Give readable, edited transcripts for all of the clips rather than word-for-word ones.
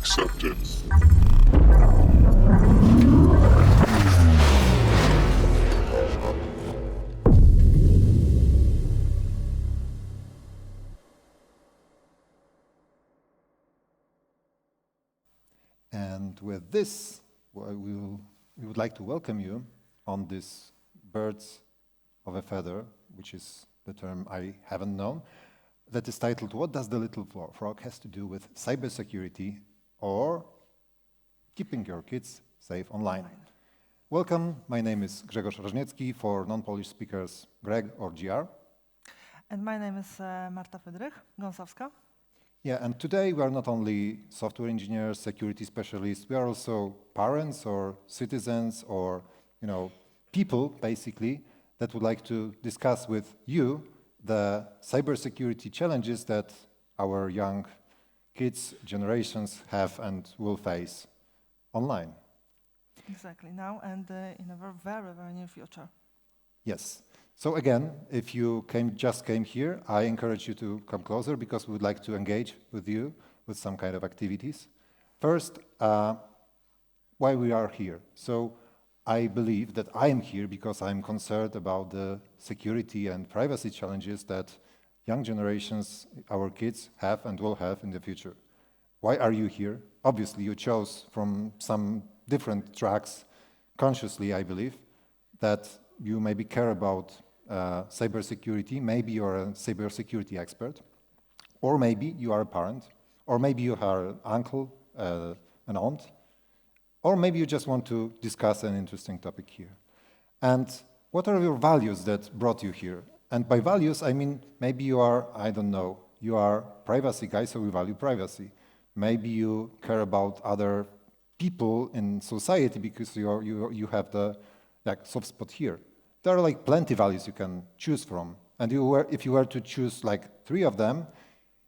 accepted. And with this, we would like to welcome you on this Birds of a Feather, which is the term I haven't known, that is titled, What Does the Little Frog Has to Do with Cybersecurity or Keeping Your Kids Safe Online? Welcome, my name is Grzegorz Rożniecki, for non-Polish speakers, Greg or GR. And my name is Marta Fydrych-Gąsowska. Yeah, and today we are not only software engineers, security specialists, we are also parents or citizens or, people, basically, that would like to discuss with you the cybersecurity challenges that our young kids, generations have and will face online. Exactly, now and in a very, very near future. Yes. So again, if you just came here, I encourage you to come closer because we would like to engage with you with some kind of activities. First, why we are here. So I believe that I am here because I'm concerned about the security and privacy challenges that young generations, our kids, have and will have in the future. Why are you here? Obviously, you chose from some different tracks, consciously, I believe, that you maybe care about cybersecurity, maybe you're a cybersecurity expert, or maybe you are a parent, or maybe you are an uncle, an aunt, or maybe you just want to discuss an interesting topic here. And what are your values that brought you here? And by values, I mean maybe you are, I don't know, you are privacy guy, so you value privacy. Maybe you care about other people in society because you have the soft spot here. There are plenty values you can choose from, and if you were to choose 3 of them,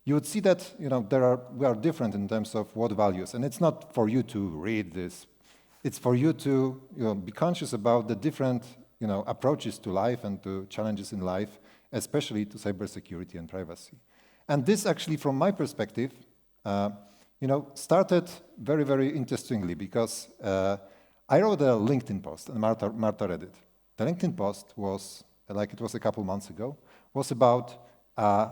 you would see that we are different in terms of what values. And it's not for you to read this; it's for you to be conscious about the different approaches to life and to challenges in life, especially to cybersecurity and privacy. And this actually, from my perspective, started very, very interestingly because I wrote a LinkedIn post, and Marta read it. The LinkedIn post was, it was a couple months ago, was about a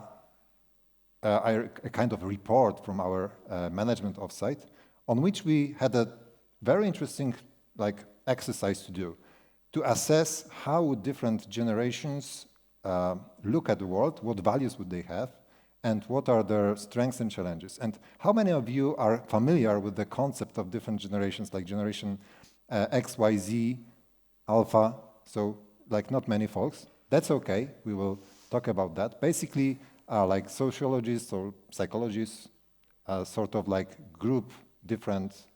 kind of report from our management offsite on which we had a very interesting exercise to do, to assess how different generations look at the world, what values would they have, and what are their strengths and challenges. And how many of you are familiar with the concept of different generations, like generation X, Y, Z, Alpha? So, not many folks. That's okay. We will talk about that. Basically, sociologists or psychologists, sort of group different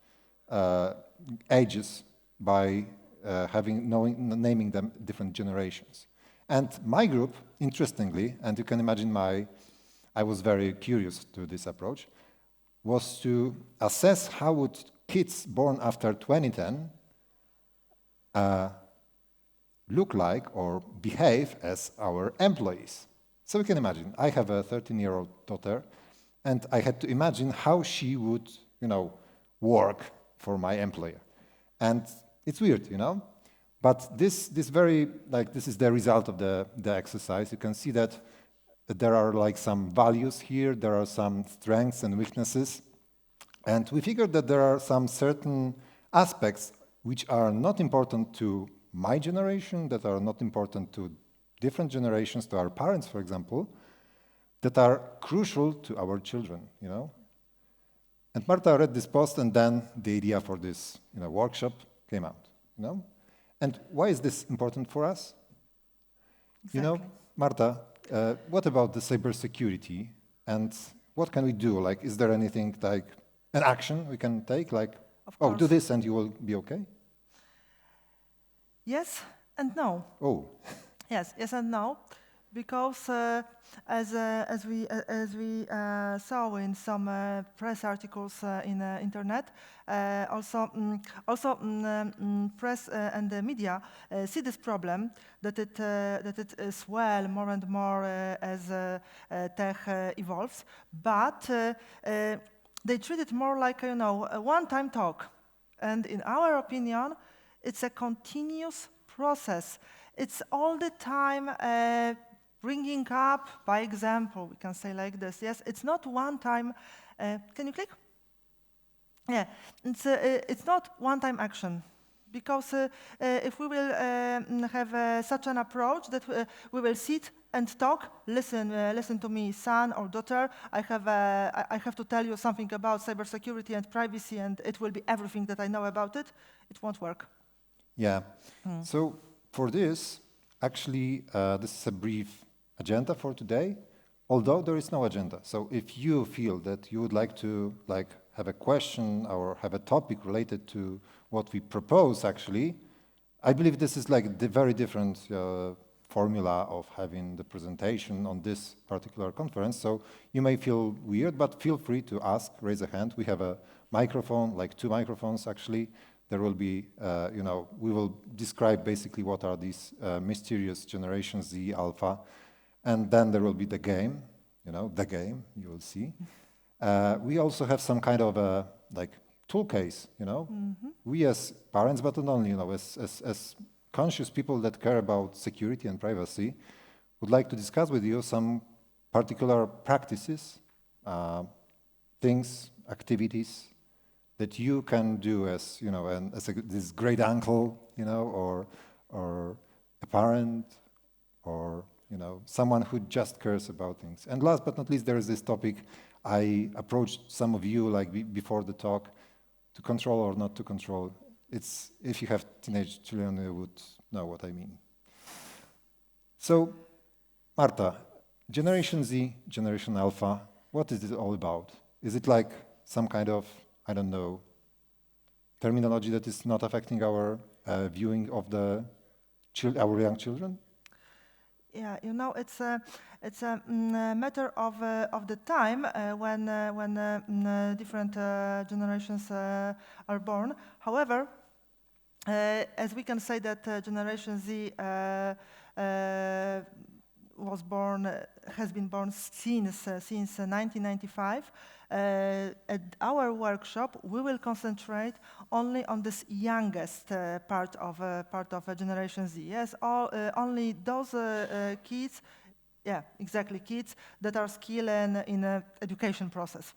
ages by naming them different generations. And my group, interestingly, and you can imagine I was very curious to this approach, was to assess how would kids born after 2010 look like or behave as our employees. So you can imagine, I have a 13-year-old daughter, and I had to imagine how she would, work for my employer. And it's weird, But this is the result of the exercise. You can see that there are some values here, there are some strengths and weaknesses, and we figured that there are some certain aspects which are not important to my generation, that are not important to different generations, to our parents, for example, that are crucial to our children, And Marta read this post, and then the idea for this workshop came out, And why is this important for us? Exactly. Marta, what about the cybersecurity, and what can we do? Is there anything an action we can take, do this and you will be okay? Yes and no. Oh. Yes and no, because as we saw in some press articles in internet, also press and the media see this problem that it swell more and more as tech evolves, but they treat it more like, a one-time talk. And in our opinion, it's a continuous process. It's all the time bringing up, by example, we can say like this, yes? It's not one-time, can you click? Yeah, it's not one-time action. Because if we will have such an approach that we will sit and talk, listen to me, son or daughter, I have to tell you something about cybersecurity and privacy, and it will be everything that I know about it, it won't work. Yeah. So for this, actually, this is a brief agenda for today, although there is no agenda. So if you feel that you would like to have a question or have a topic related to what we propose, actually, I believe this is the very different formula of having the presentation on this particular conference. So you may feel weird, but feel free to ask, raise a hand. We have a microphone, 2 microphones, actually. There will be, we will describe basically what are these mysterious Generation Z Alpha, and then there will be the game, the game, you will see. We also have some kind of a tool case, We as parents, but not only, as conscious people that care about security and privacy, would like to discuss with you some particular practices, things, activities that you can do as, this great uncle, or a parent, or, someone who just cares about things. And last but not least, there is this topic I approached some of you before the talk, to control or not to control. It's, if you have teenage children, you would know what I mean. So, Marta, Generation Z, Generation Alpha, what is it all about? Is it like some kind of, I don't know, terminology that is not affecting our viewing of our young children? Yeah, it's a matter of the time when different generations are born. However, as we can say that Generation Z has been born since 1995. At our workshop, we will concentrate only on this youngest part of Generation Z. Yes, only those kids, yeah, exactly, kids that are skilled in an education process.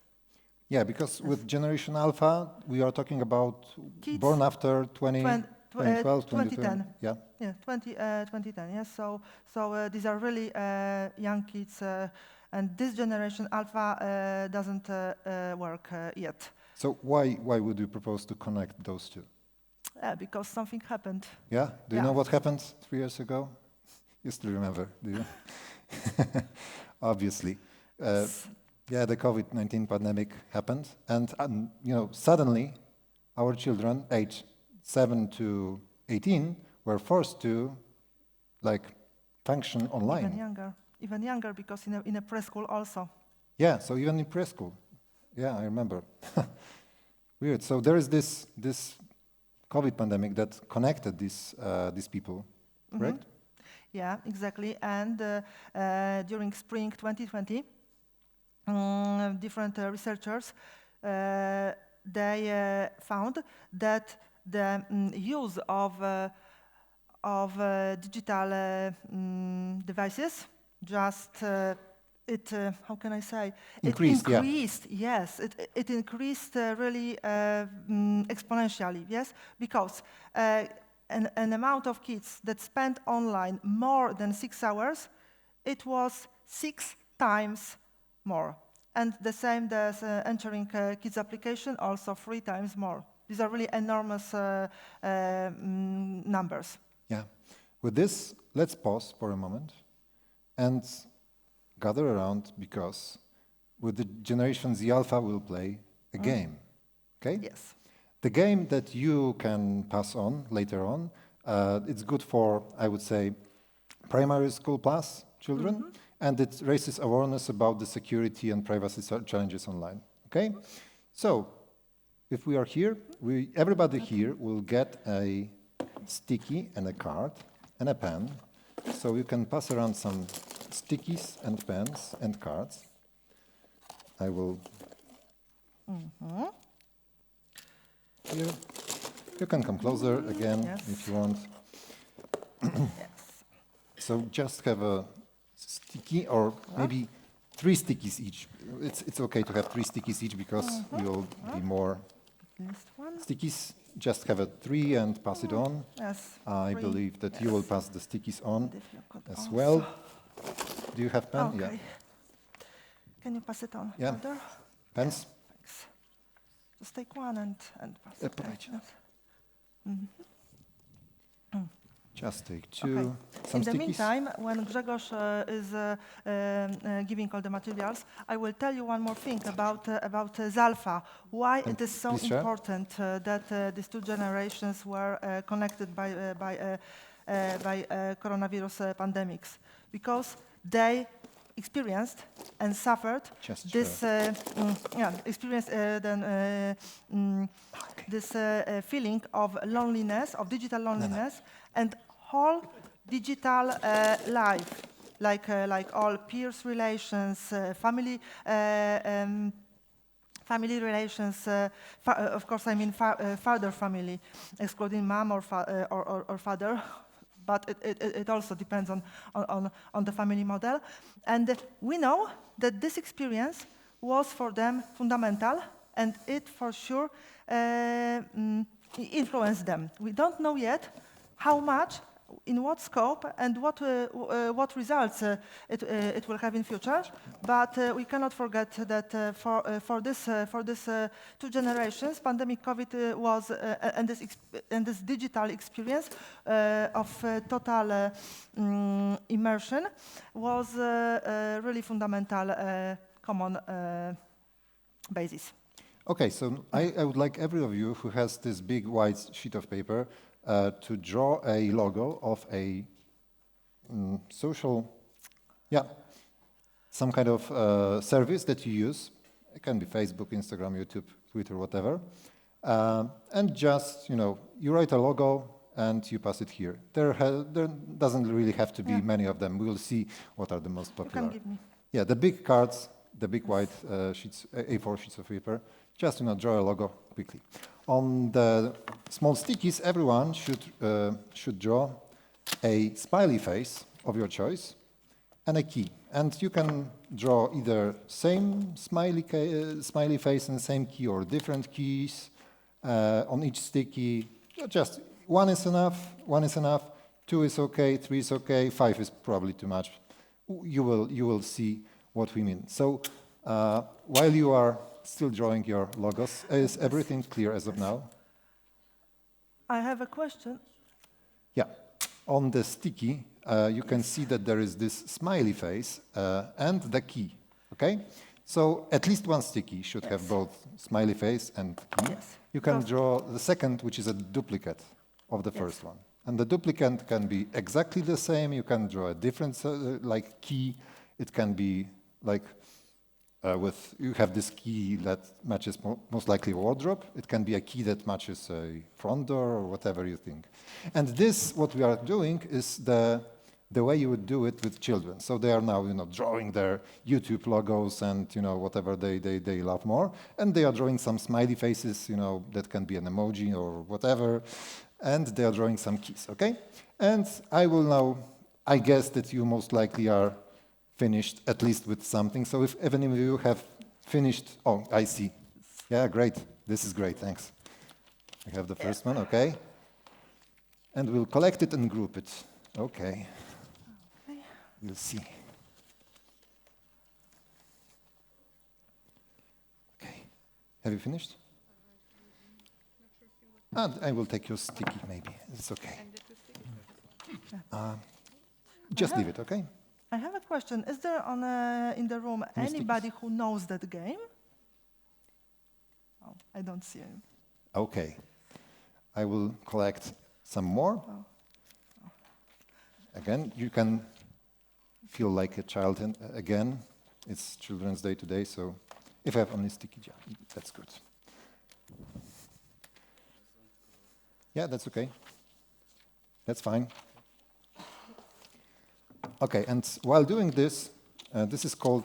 Yeah, because with Generation Alpha, we are talking about kids born after 2012, 2010. Yeah. Yeah, 2010. Yes. So these are really young kids, and this Generation Alpha doesn't work yet. So why would you propose to connect those two? Because something happened. Yeah. Do you know what happened 3 years ago? You still remember, do you? Obviously. Yeah, the COVID-19 pandemic happened, and suddenly, our children, aged 7 to 18, were forced to function online. Even younger, because in a preschool also. Yeah, so even in preschool. Yeah, I remember. Weird. So there is this COVID pandemic that connected these people, correct? Yeah, exactly. And during spring 2020, different researchers they found that the use of digital devices just how can I say? Increased. Yeah. Yes, it increased really exponentially. Yes, because an amount of kids that spent online more than 6 hours, it was 6 times more. And the same as entering kids application, also 3 times more. These are really enormous numbers. Yeah. With this, let's pause for a moment and gather around, because with the Generation Z Alpha, we'll play a game. Okay? Yes. The game that you can pass on later on, it's good for, I would say, primary school plus children, and it raises awareness about the security and privacy challenges online. Okay? So, if we are here, everybody here will get a sticky and a card and a pen, so you can pass around some stickies and pens and cards. I will Here, you can come closer again Yes. if you want. Yes. So just have a sticky or maybe 3 stickies each. It's okay to have 3 stickies each because you'll be more At least one. stickies. Just have a 3 and pass it on. Yes. I 3. believe that you will pass the stickies on And if you could as also- well. Do you have pen? Okay. Yeah. Can you pass it on? Yeah. Further? Pens? Thanks. Just take one and pass it. Podajcie. Yes. Just take 2. Okay. Some In the stickies. meantime, when Grzegorz is giving all the materials, I will tell you one more thing about Zalfa. Why it is so please share. important that these 2 generations were connected by coronavirus pandemics, because they experienced and suffered Just this this feeling of loneliness, of digital loneliness, and whole digital life, like all peers relations, family relations. Of course, I mean father family, excluding mom or father. But it also depends on the family model. And we know that this experience was for them fundamental, and it for sure influenced them. We don't know yet how much, in what scope, and what results it will have in future. But we cannot forget that for this 2 generations, pandemic COVID was and this digital experience of total immersion was really fundamental common basis. Okay, so I would like every of you who has this big white sheet of paper to draw a logo of a social, some kind of service that you use. It can be Facebook, Instagram, YouTube, Twitter, whatever. And just, you write a logo and you pass it here. There doesn't really have to be many of them. We will see what are the most popular. You can give me. Yeah, the big cards, the big white sheets, A4 sheets of paper. Just draw a logo quickly. On the small stickies, everyone should draw a smiley face of your choice and a key. And you can draw either same smiley face and same key or different keys on each sticky. Just 1 is enough, 1 is enough, 2 is okay, 3 is okay, 5 is probably too much. You will see what we mean. So while you are still drawing your logos, is everything clear as of now? I have a question. Yeah. On the sticky, you can see that there is this smiley face and the key, okay? So at least one sticky should have both smiley face and key. Yes. You can draw the second, which is a duplicate of the first one. And the duplicate can be exactly the same. You can draw a different key. It can be like you have this key that matches most likely a wardrobe. It can be a key that matches a front door or whatever you think. And this, what we are doing, is the way you would do it with children. So they are now, drawing their YouTube logos and, whatever they love more. And they are drawing some smiley faces, that can be an emoji or whatever. And they are drawing some keys, okay? And I will now, I guess that you most likely are finished at least with something. So if any of you have finished, oh, I see. Yeah, great. This is great, thanks. I have the first one, okay? And we'll collect it and group it. Okay. We'll see. Okay. Have you finished? I will take your sticky, maybe. It's okay. Just leave it, okay? I have a question. Is there in the room anybody who knows that game? Oh, I don't see him. Okay. I will collect some more. Oh. Again, you can feel like a child again. It's Children's Day today, so if I have only sticky jar, that's good. Yeah, that's okay. That's fine. Okay, and while doing this, this is called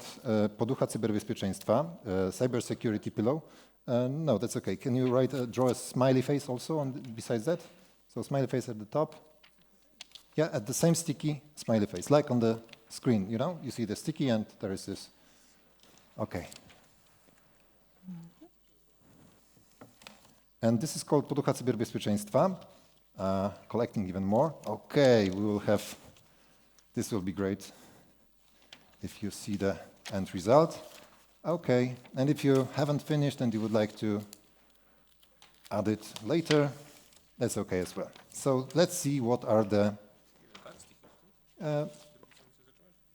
Poducha Cyberbezpieczeństwa, Cyber Security Pillow. No, that's okay. Can you draw a smiley face also besides that? So smiley face at the top. Yeah, at the same sticky, smiley face, like on the screen, you know? You see the sticky and there is this. Okay. And this is called poducha cyberbezpieczeństwa. Collecting even more. Okay, we will have, this will be great if you see the end result. Okay, and if you haven't finished and you would like to add it later, that's okay as well. So let's see what are the...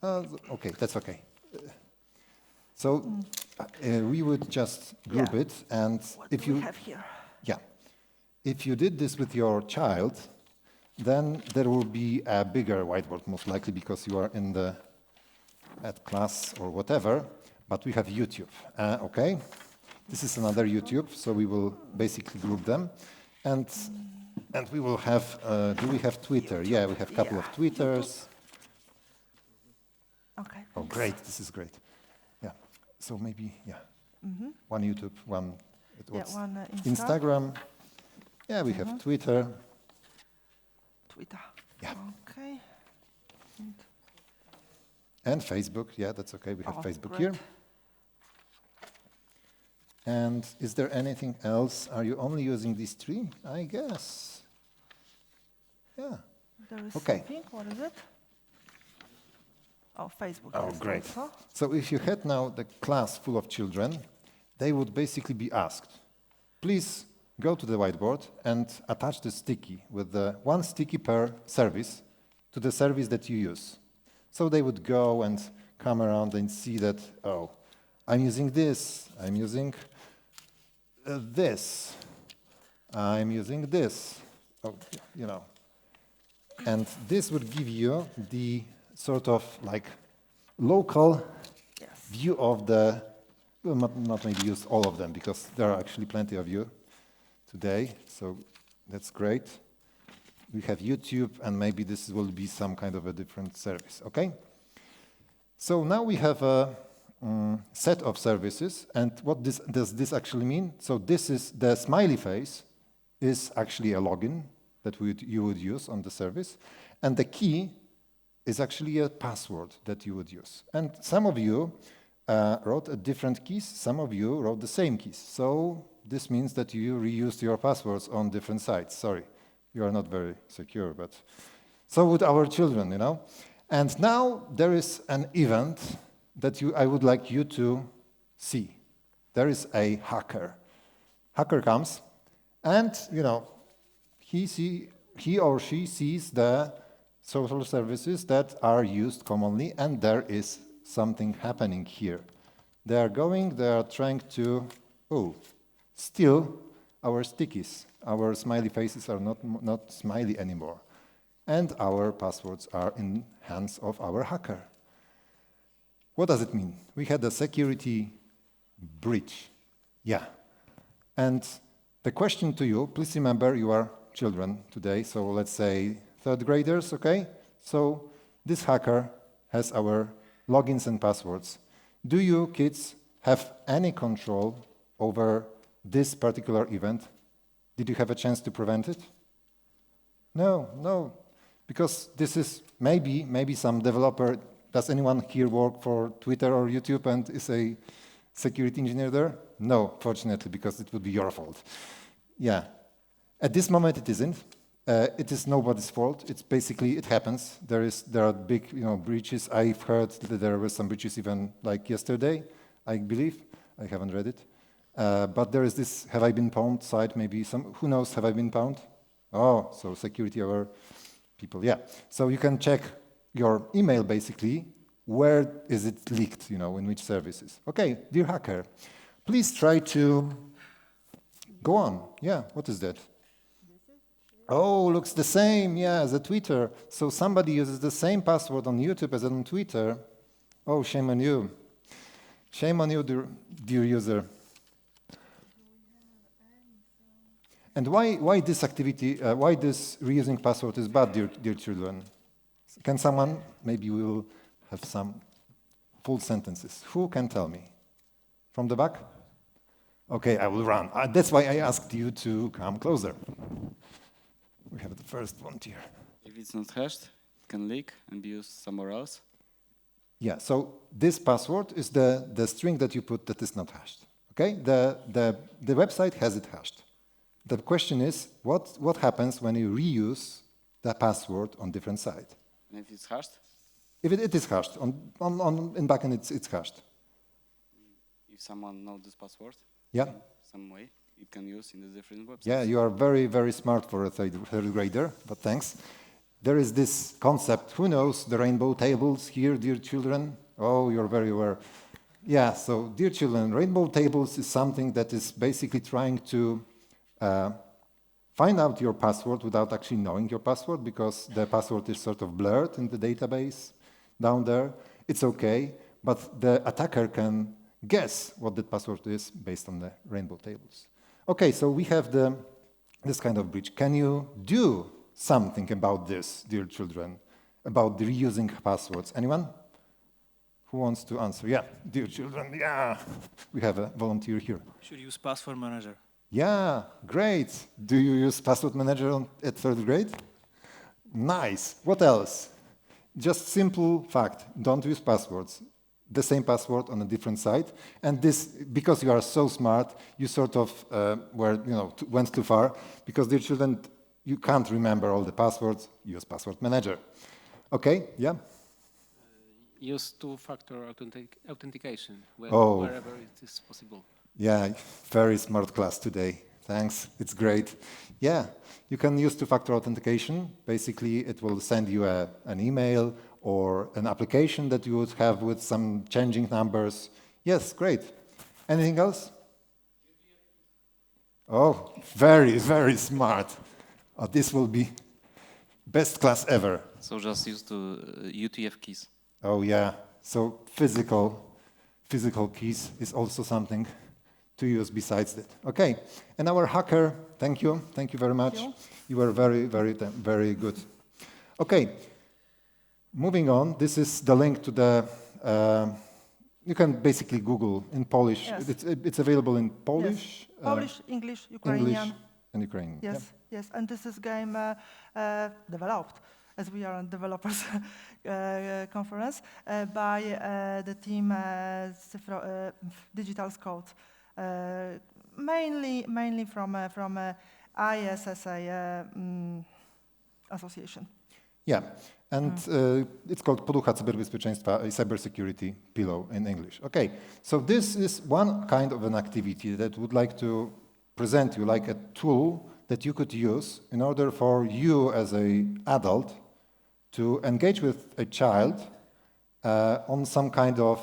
okay, that's okay. So we would just group it, and What if do we you... have here? Yeah. If you did this with your child, then there will be a bigger whiteboard, most likely because you are at class or whatever, but we have YouTube, okay? This is another YouTube, so we will basically group them. And we will have, do we have Twitter? Yeah, we have a couple of Twitters. Okay. Oh, great, this is great. Yeah, so maybe, one YouTube, one, one Instagram. Yeah, we have Twitter. Twitter. Yeah. Okay. And Facebook, yeah, that's okay. We have Facebook great. here. And is there anything else? Are you only using these three? I guess. Yeah. There is Okay. something. What is it? Oh, Facebook. Oh, yes, great. also. So if you had now the class full of children, they would basically be asked, please go to the whiteboard and attach the sticky with the one sticky per service to the service that you use. So they would go and come around and see that, oh, I'm using this, I'm using this, I'm using this, oh, you know. And this would give you the sort of like local view of the, we'll not maybe use all of them because there are actually plenty of you today, so that's great. We have YouTube, and maybe this will be some kind of a different service, okay? So now we have a set of services, and what does this actually mean? So this is the smiley face is actually a login that you would use on the service, and the key is actually a password that you would use. And some of you wrote different keys, some of you wrote the same keys. So this means that you reused your passwords on different sites. Sorry, you are not very secure, but so would our children, you know. And now there is an event that I would like you to see. There is a hacker. Hacker comes, and you know, he or she sees the social services that are used commonly, and there is something happening here. They are trying to, steal our stickies. Our smiley faces are not smiley anymore. And our passwords are in hands of our hacker. What does it mean? We had a security breach. Yeah. And the question to you, please remember you are children today, so let's say third graders, okay? So this hacker has our logins and passwords. Do you kids have any control over this particular event? Did you have a chance to prevent it? No, because this is maybe some developer. Does anyone here work for Twitter or YouTube and is a security engineer there? No, fortunately, because it would be your fault. Yeah, at this moment it isn't. It is nobody's fault. It's basically, it happens. There are big, breaches. I've heard that there were some breaches even like yesterday, I believe. I haven't read it. But there is this have I been pwned site, maybe who knows, have I been pwned? Oh, so security aware people, yeah. So you can check your email basically, where is it leaked, in which services. Okay, dear hacker, please try to go on. Yeah, what is that? Oh, looks the same, yeah, as a Twitter. So somebody uses the same password on YouTube as on Twitter. Oh, shame on you. Shame on you, dear user. And why this activity, why this reusing password is bad, dear children? Can someone, maybe we will have some full sentences. Who can tell me? From the back? Okay, I will run. That's why I asked you to come closer. We have the first volunteer. If it's not hashed, it can leak and be used somewhere else. Yeah, so this password is the string that you put that is not hashed. Okay, the website has it hashed. The question is, what happens when you reuse the password on different site? And if it's hashed, If it is hashed, in backend it's hashed. if someone knows this password, Yeah. some way, it can use in the different websites. Yeah, you are very, very smart for a third grader, but thanks. There is this concept, who knows the rainbow tables here, dear children? Oh, you're very aware. Yeah, so dear children, rainbow tables is something that is basically trying to find out your password without actually knowing your password, because the password is sort of blurred in the database down there. It's okay, but the attacker can guess what that password is based on the rainbow tables. Okay, so we have this kind of breach. Can you do something about this, dear children, about the reusing passwords? Anyone? Who wants to answer? Yeah, dear children, yeah. We have a volunteer here. Should use password manager. Yeah, great. Do you use password manager at third grade? Nice. What else? Just simple fact, don't use passwords. The same password on a different site. And this, because you are so smart, you sort of went too far, because dear children, you can't remember all the passwords, use password manager. Okay, yeah? Use two-factor authentication wherever it is possible. Yeah, very smart class today. Thanks, it's great. Yeah, you can use two-factor authentication. Basically, it will send you an email or an application that you would have with some changing numbers. Yes, great. Anything else? Oh, very, very smart. Oh, this will be best class ever. So just use the UTF keys. Oh yeah, so physical keys is also something to use besides that. Okay, and our hacker, thank you very much. You were very, very, very good. Okay, moving on, this is the link to the, you can basically Google in Polish. Yes. It's available in Polish. Yes. Polish, English, Ukrainian. English and Ukrainian. Yes, yes, and this is game developed, as we are on developers conference, by the team Digital Code, mainly from ISSA association. Yeah, and it's called Poducha Cyberbezpieczeństwa, Cybersecurity Pillow in English. Okay, so this is one kind of an activity that would like to present you like a tool that you could use in order for you as an adult to engage with a child on some kind of,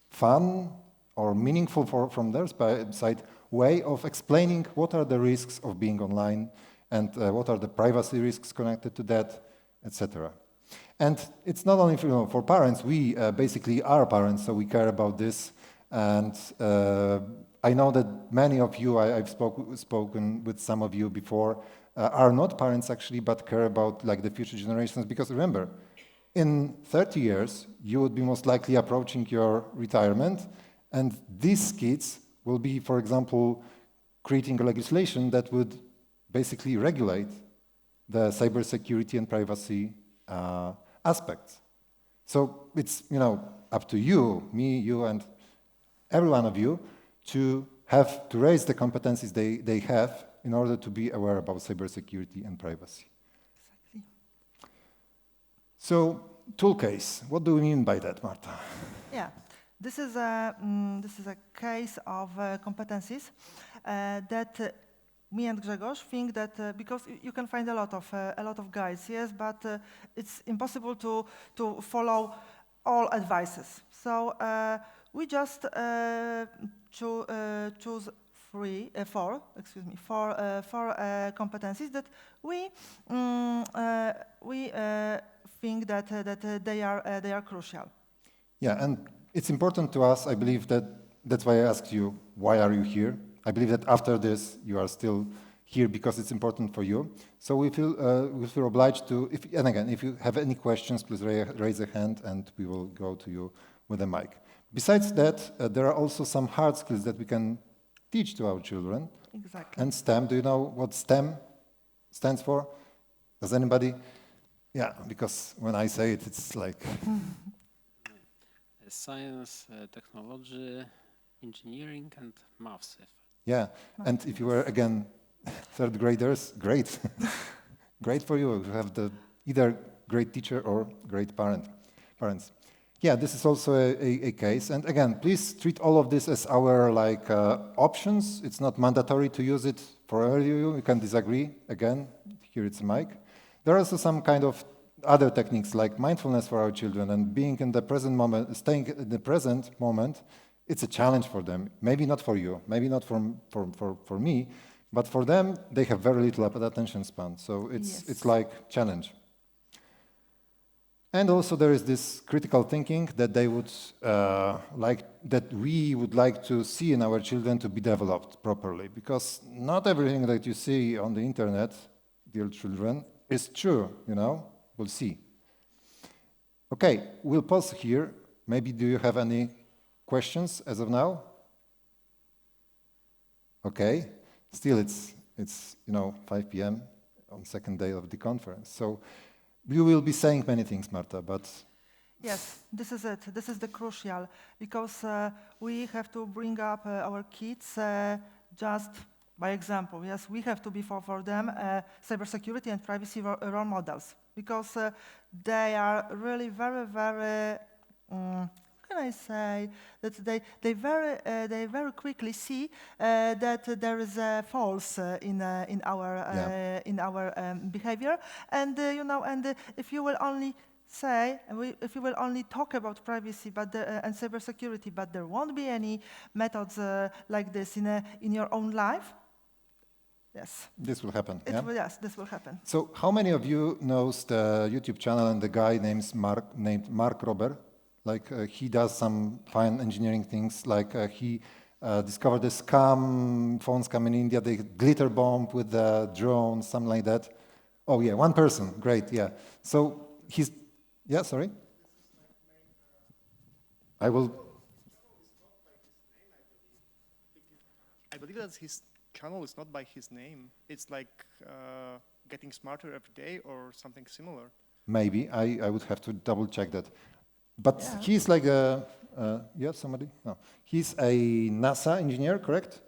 fun or meaningful from their side way of explaining what are the risks of being online and what are the privacy risks connected to that, etc. And it's not only for parents. We basically are parents, so we care about this. And I know that many of you, I've spoken with some of you before, are not parents actually, but care about like the future generations. Because remember, in 30 years, you would be most likely approaching your retirement, and these kids will be, for example, creating a legislation that would basically regulate the cybersecurity and privacy aspects. So it's up to you, me, you, and every one of you to have to raise the competencies they have in order to be aware about cybersecurity and privacy. Exactly. So, tool case. What do we mean by that, Marta? Yeah, this is a case of competencies that me and Grzegorz think that because you can find a lot of guides, yes, but it's impossible to follow all advices. So we just choose four competencies that we think that they are crucial. Yeah, and it's important to us. I believe that's why I asked you, why are you here? I believe that after this, you are still here because it's important for you. So we feel obliged to, if you have any questions, please raise a hand and we will go to you with a mic. Besides that, there are also some hard skills that we can teach to our children. Exactly. And STEM, do you know what STEM stands for? Does anybody? Yeah, because when I say it, it's like... Science, technology, engineering, and maths. Yeah, and if you were, again, third graders, great. Great for you. You have either great teacher or great parents. Yeah, this is also a case. And again, please treat all of this as our options. It's not mandatory to use it for you. You can disagree. Again, here it's a mic. There are also some kind of other techniques like mindfulness for our children and being in the present moment, staying in the present moment. It's a challenge for them. Maybe not for you, maybe not for me, but for them, they have very little attention span. So it's like challenge. And also there is this critical thinking that they would we would like to see in our children to be developed properly, because not everything that you see on the internet, dear children, is true, We'll see. Okay, we'll pause here. Maybe do you have any questions as of now? Okay, still it's 5 p.m. on second day of the conference. So you will be saying many things, Marta, but... Yes, this is it. This is the crucial, because we have to bring up our kids just by example. Yes, we have to be for them cybersecurity and privacy role models, because they are really very, very, how can I say, that they very quickly see that there is a false in our behavior, and if you will only say, if you will only talk about privacy and cybersecurity, but there won't be any methods like this in your own life. Yes. This will happen. Yes, this will happen. So, how many of you knows the YouTube channel and the guy named Mark Rober? He does some fine engineering things. He discovered the phone scam in India, the glitter bomb with the drone, something like that. Oh yeah, one person. Great. Yeah. So he's. Yeah. Sorry. I will. I believe that his channel is not by his name. It's like getting smarter every day or something similar. Maybe. I would have to double check that. But he's like somebody? No. He's a NASA engineer, correct?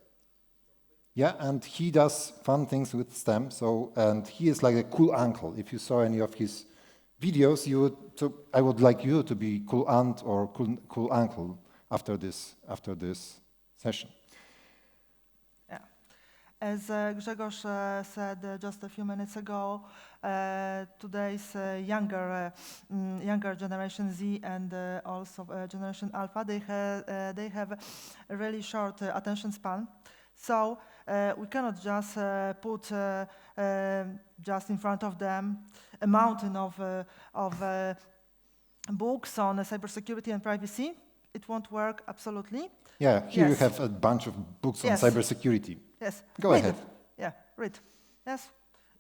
Yeah, and he does fun things with STEM. And he is like a cool uncle. If you saw any of his videos, I would like you to be cool aunt or cool uncle after this session. As Grzegorz said just a few minutes ago, today's younger Generation Z and also Generation Alpha, they have a really short attention span. So we cannot just put just in front of them a mountain of books on cybersecurity and privacy. It won't work absolutely. Yeah, here you have a bunch of books on cybersecurity. Yes. Go ahead. Yeah, read. Yes,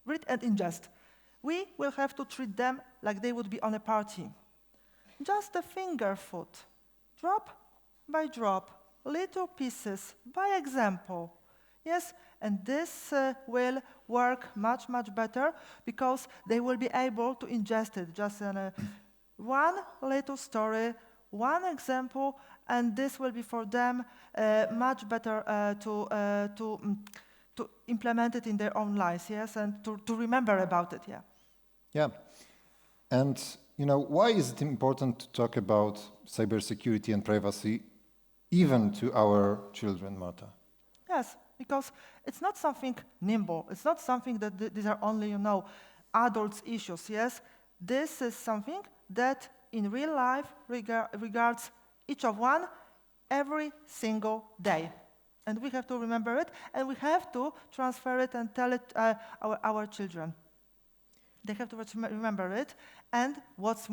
read and ingest. We will have to treat them like they would be on a party. Just a finger food, drop by drop, little pieces, by example. Yes, and this will work much, much better, because they will be able to ingest it just in one little story, one example, and this will be for them much better to implement it in their own lives, yes, and to remember about it, yeah. Yeah, and why is it important to talk about cybersecurity and privacy even to our children, Marta? Yes, because it's not something nimble. It's not something that these are only, adults' issues, yes. This is something that in real life regards each of one every single day. And we have to remember it, and we have to transfer it and tell it our children. They have to remember it, and what's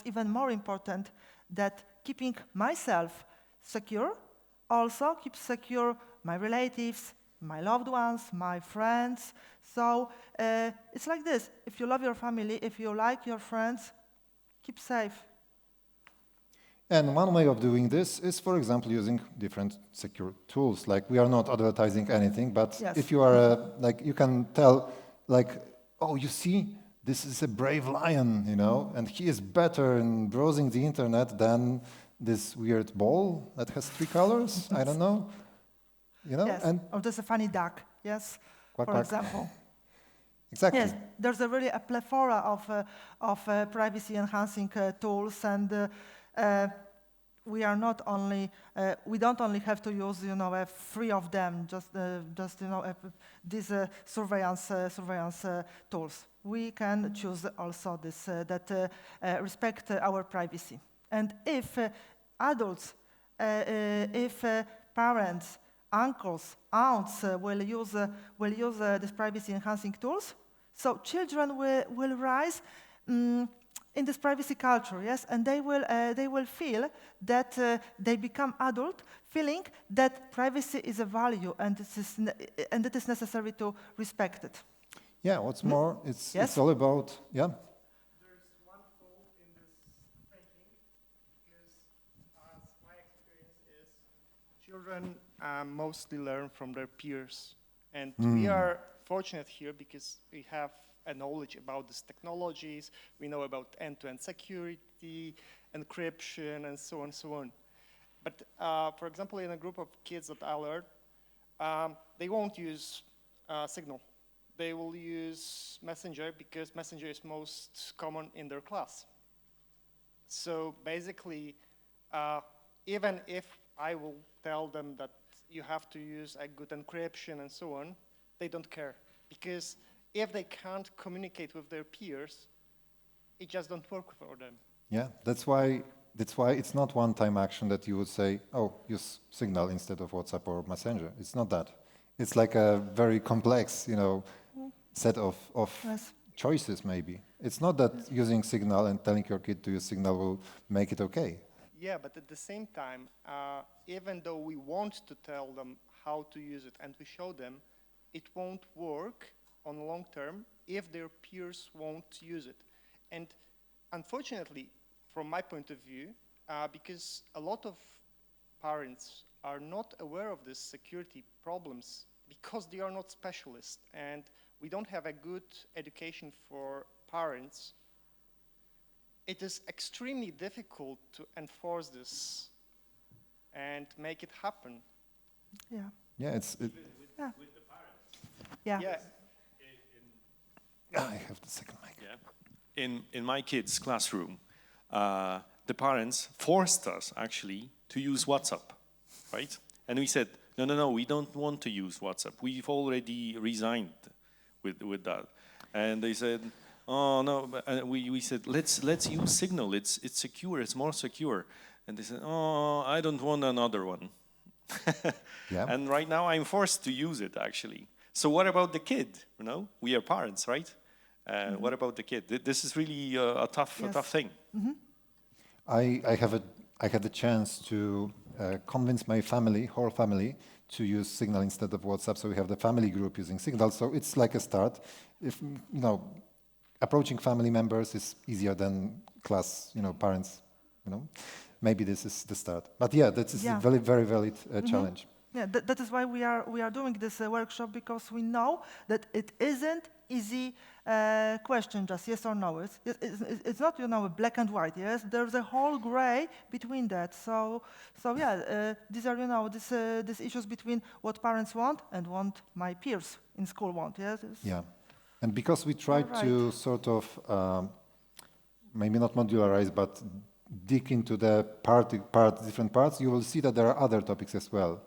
even more important, that keeping myself secure also keeps secure my relatives, my loved ones, my friends. So it's like this. If you love your family, if you like your friends, keep safe. And one way of doing this is, for example, using different secure tools. Like, we are not advertising anything, but Yes. if you are, like, you can tell, like, oh, you see, this is a brave lion, you know, and he is better in browsing the internet than this weird ball that has 3 colors. I don't know, you know, Yes, and or there's a funny duck, yes, Quack, for quack. example. exactly. Yes, there's really a plethora of privacy-enhancing tools, and we are not only we don't only have to use 3 of them, just these surveillance tools. We can choose also this that respect our privacy. And if adults, if parents, uncles, aunts will use these privacy-enhancing tools, so children will rise in this privacy culture, yes, and they will feel that they become adult, feeling that privacy is a value and it is necessary to respect it. Yeah, what's more, it's Yes? all about, yeah. There's one fault in this thinking, because as my experience is, children mostly learn from their peers. And we are fortunate here because we have a knowledge about these technologies, we know about end-to-end security, encryption, and so on and so on. But for example, in a group of kids that I learned, they won't use Signal. They will use Messenger because Messenger is most common in their class. So basically, even if I will tell them that you have to use a good encryption and so on, they don't care. Because if they can't communicate with their peers, it just don't work for them. Yeah, that's why it's not one-time action that you would say, oh, use Signal instead of WhatsApp or Messenger. It's not that. It's like a very complex, set of Yes. choices, maybe. It's not that using Signal and telling your kid to use Signal will make it okay. Yeah, but at the same time, even though we want to tell them how to use it and we show them, it won't work on long term if their peers won't use it. And unfortunately, from my point of view, because a lot of parents are not aware of these security problems because they are not specialists and we don't have a good education for parents, it is extremely difficult to enforce this and make it happen. Yeah. Yeah, Yeah. Yeah. Yeah. I have the second mic. Yeah. In my kids' classroom, the parents forced us actually to use WhatsApp, right? And we said, no, we don't want to use WhatsApp. We've already resigned with that. And they said, oh no, but we said let's use Signal. It's secure. It's more secure. And they said, oh, I don't want another one. Yeah. And right now I'm forced to use it actually. So what about the kid? We are parents, right? What about the kid? This is really a tough thing. I had the chance to convince my whole family, to use Signal instead of WhatsApp. So we have the family group using Signal. So it's like a start. If approaching family members is easier than class, parents. Maybe this is the start. But yeah, that is a very, very valid challenge. Yeah, that is why we are doing this workshop, because we know that it isn't easy question, just yes or no. It's not black and white. Yes, there's a whole gray between that. So yeah, these are these issues between what parents want and what my peers in school want. Yes. Yeah, and because we try to sort of maybe not modularize, but dig into the different parts, you will see that there are other topics as well.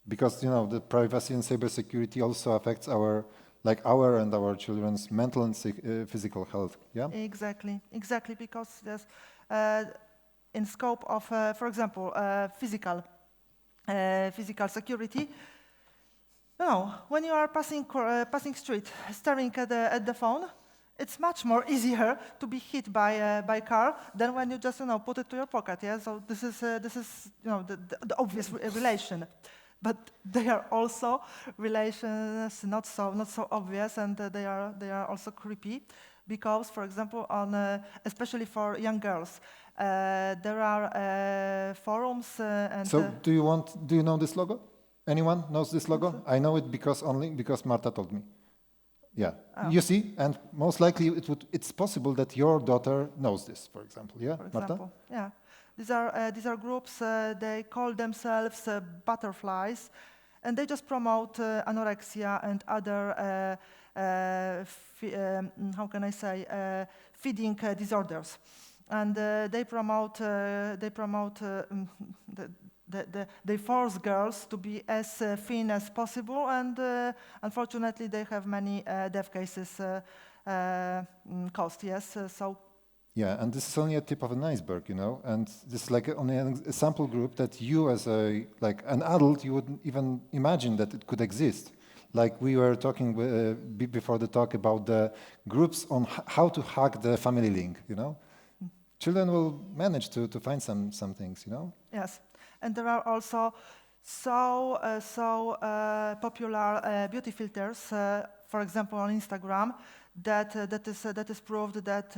Because the privacy and cybersecurity also affects our and our children's mental and physical health. Yeah. Exactly. Because there's in scope of, for example, physical security. When you are passing street, staring at the phone, it's much more easier to be hit by car than when you just put it to your pocket. Yeah. So this is the obvious relation. But they are also relations not so obvious, and they are also creepy. because, for example, especially for young girls, there are forums and. So do you know this logo? Anyone knows this logo? I know it because Marta told me. Yeah, you see, and most likely it's possible that your daughter knows this, for example. Yeah, For Marta? example, yeah. These are groups, they call themselves butterflies, and they just promote anorexia and other, how can I say, feeding disorders. And they force girls to be as thin as possible, and unfortunately they have many death cases caused, yes, so. Yeah, and this is only a tip of an iceberg, you know, and this is like only a sample group that you as an adult, you wouldn't even imagine that it could exist. Like we were talking before the talk about the groups on how to hack the family link, you know. Children will manage to find some things, you know. Yes, and there are also so popular beauty filters, for example, on Instagram, that is proved that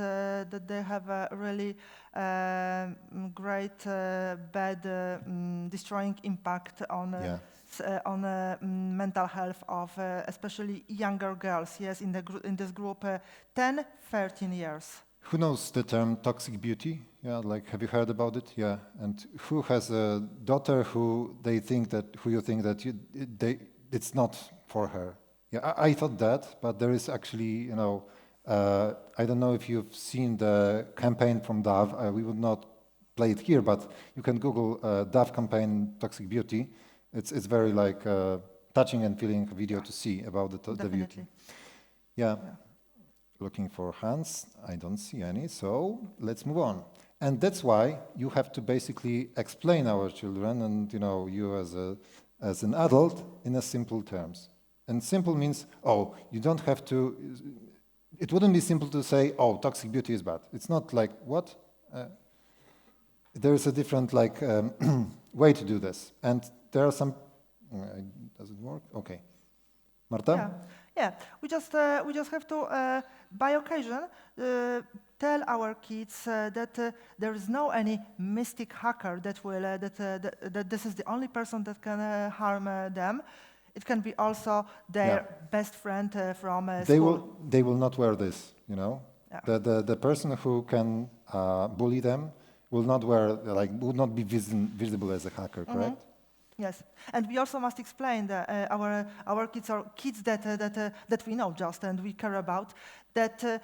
they have a really great bad destroying impact on mental health of especially younger girls. Yes, in this group, 10, 13 years. Who knows the term toxic beauty? Yeah, like have you heard about it? Yeah, and who has a daughter who you think that it's not for her? Yeah, I thought that, but there is actually, you know, I don't know if you've seen the campaign from Dove. We would not play it here, but you can Google Dove campaign Toxic Beauty. It's very like touching and feeling video to see about the beauty. Yeah. Looking for hands. I don't see any, so let's move on. And that's why you have to basically explain our children and, you know, you as an adult in a simple terms. And simple means, oh, you don't have to, it wouldn't be simple to say, oh, toxic beauty is bad. It's not like, what? There is a different like way to do this. And there are some, does it work? Okay. Marta? Yeah, we just have to, by occasion, tell our kids that there is no any mystic hacker that will that this is the only person that can harm them. It can be also their best friend from school. They will not wear this, you know. Yeah. The person who can bully them will not would not be visible as a hacker, correct? Yes, and we also must explain that our kids are kids that we know just and we care about. That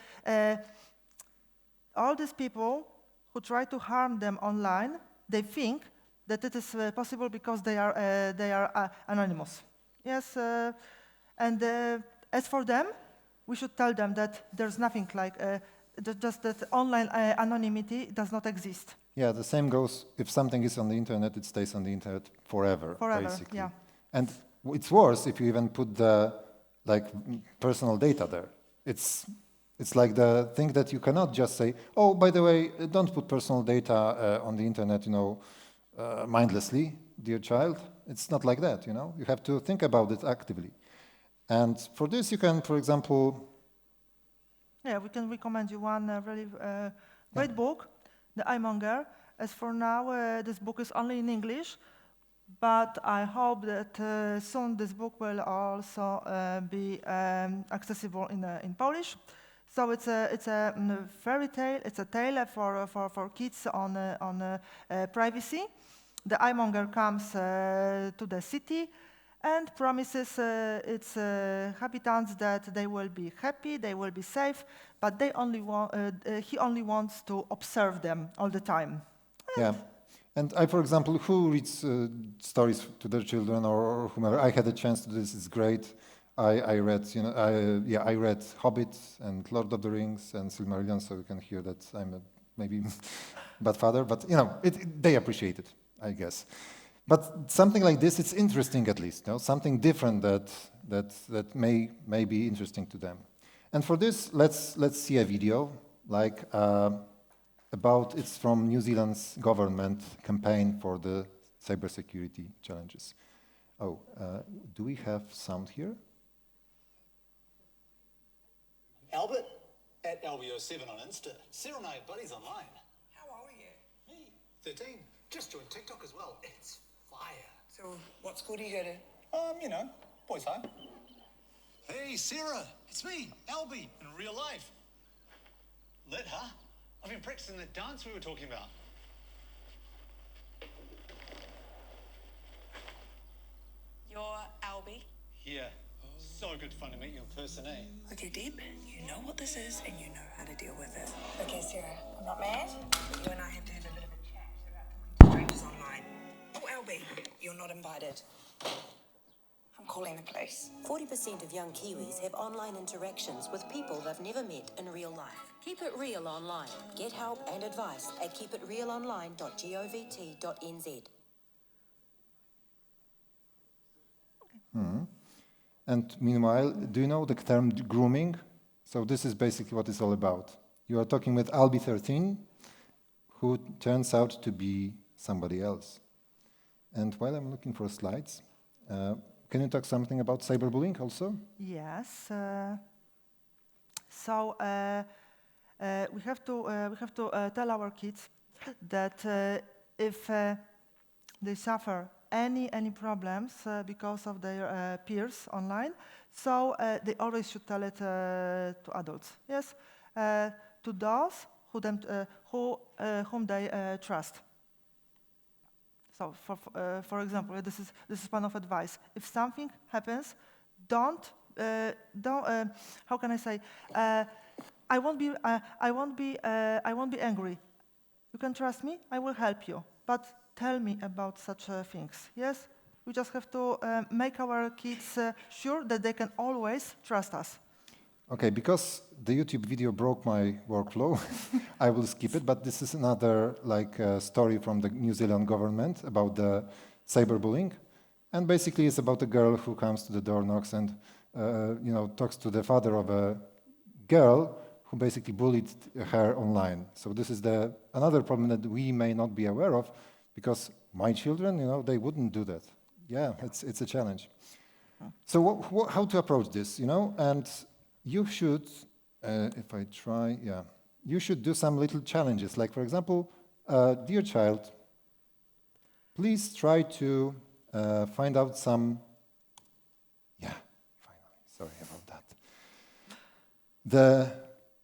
all these people who try to harm them online, they think that it is possible because they are anonymous. Yes, and as for them, we should tell them that there's nothing like just that online anonymity does not exist. Yeah, the same goes if something is on the internet, it stays on the internet forever, basically. Yeah. And it's worse if you even put the personal data there. It's like the thing that you cannot just say, oh, by the way, don't put personal data on the internet, you know, mindlessly, dear child. It's not like that, you know. You have to think about it actively. And for this, you can, for example... Yeah, we can recommend you one really great book, The Ironmonger. As for now, this book is only in English, but I hope that soon this book will also be accessible in Polish. So it's a fairy tale. It's a tale for kids on privacy. The Ironmonger comes to the city and promises its inhabitants that they will be happy, they will be safe, but he only wants to observe them all the time. Yeah, and for example, who reads stories to their children or whomever? I had a chance to do this. It's great. I read, you know, I read Hobbit and Lord of the Rings and Silmarillion, so you can hear that I'm maybe bad father, but you know, they appreciate it, I guess. But something like this, it's interesting at least, you know, something different that may be interesting to them. And for this, let's see a video it's from New Zealand's government campaign for the cybersecurity challenges. Oh, do we have sound here? Albert, At LBO7 on Insta. Sarah and I are buddies online. How old are you? Me, 13. Just joined TikTok as well. It's fire. So, what school do you go to? You know, boys home. Hey, Sarah, it's me, Albie, in real life. Lit, huh? I've been practicing that dance we were talking about. You're Albie. Yeah, so good fun to meet you in person, eh? Okay, Deb, you know what this is and you know how to deal with it. Okay, Sarah, I'm not mad. You and I have to have a bit of a chat about talking to strangers online. Oh, Albie, you're not invited. I'm calling the police. 40% of young Kiwis have online interactions with people they've never met in real life. Keep it real online. Get help and advice at keepitrealonline.govt.nz. And meanwhile, do you know the term grooming? So this is basically what it's all about. You are talking with Albie 13, who turns out to be somebody else. And while I'm looking for slides, can you talk something about cyberbullying also? Yes. We have to tell our kids that if they suffer any problems because of their peers online, so they always should tell it to adults. Yes, to those whom they trust. So, for example, this is one of advice. If something happens, don't. How can I say? I won't be angry. You can trust me. I will help you. But tell me about such things. Yes, we just have to make our kids sure that they can always trust us. Okay, because the YouTube video broke my workflow, I will skip it, but this is another story from the New Zealand government about the cyberbullying. And basically it's about a girl who comes to the door, knocks and talks to the father of a girl who basically bullied her online. So this is another problem that we may not be aware of, because my children, they wouldn't do that. Yeah, it's a challenge. So how to approach this, and you should, you should do some little challenges. Like, for example, dear child, please try to find out some, sorry about that.